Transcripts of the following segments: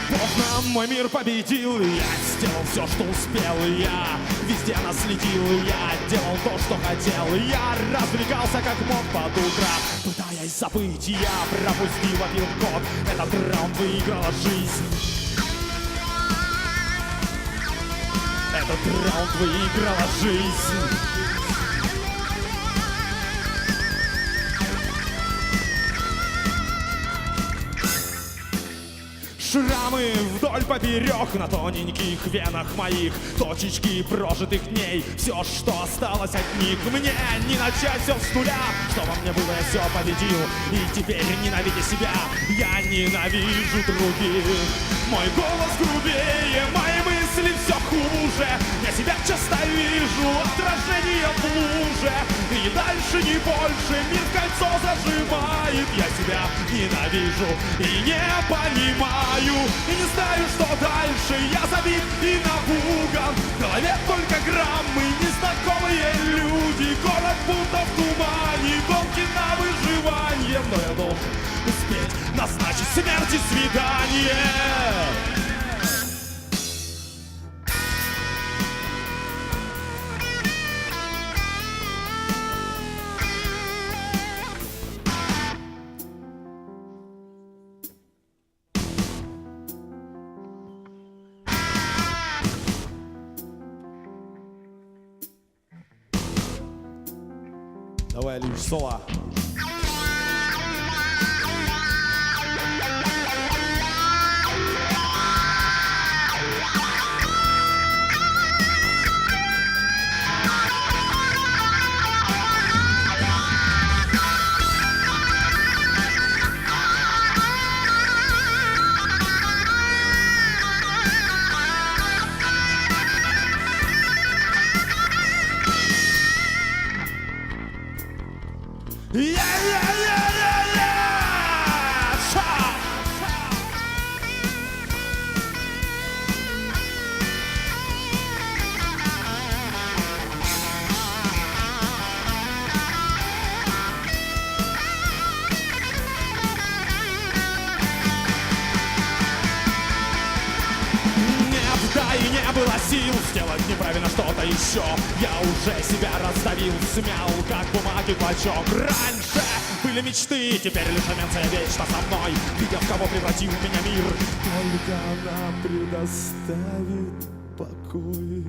Поздно мой мир победил, я сделал все, что успел. Я везде наследил, я делал то, что хотел. Я развлекался как мог под утро, пытаясь забыть. Я пропустил один год, этот раунд выиграла жизнь. Этот раунд выиграла жизнь. Шрамы вдоль поперек на тоненьких венах моих, точечки прожитых дней, все, что осталось от них. Мне не начать все с нуля, что во мне было, я все победил. И теперь, ненавидя себя, я ненавижу других. Мой голос грубее, мои мысли все хуже. Я себя часто вижу, отражение в луже. И дальше, не больше, мир в кольцо зажимает. Я себя ненавижу и не понимаю. И не знаю, что дальше. Я забит и напуган. В голове только граммы, незнакомые люди. Город будто в тумане, гонки на выживание. Но я должен успеть назначить смерти свидание. Давай, Лиш, соло. И не было сил сделать неправильно что-то еще. Я уже себя раздавил, смял, как бумаги клочок. Раньше были мечты, теперь лишь аменция вечно со мной. Видя, в кого превратил меня мир, только она предоставит покой.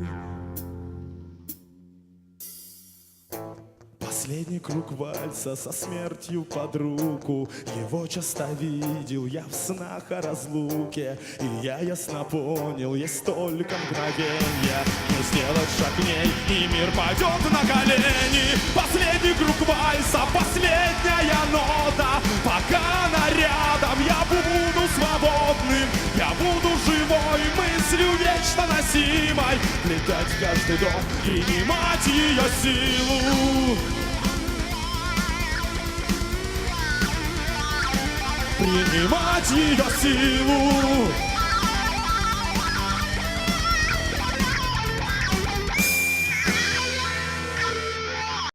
Последний круг вальса со смертью под руку. Его часто видел я в снах о разлуке. И я ясно понял, есть только мгновенье. Но сделать шаг к ней, и мир пойдет на колени. Последний круг вальса, последняя нота. Пока она рядом, я буду свободным. Я буду живой, мыслью вечно носимой. Летать в каждый дом, принимать ее силу. Принимать ее силу.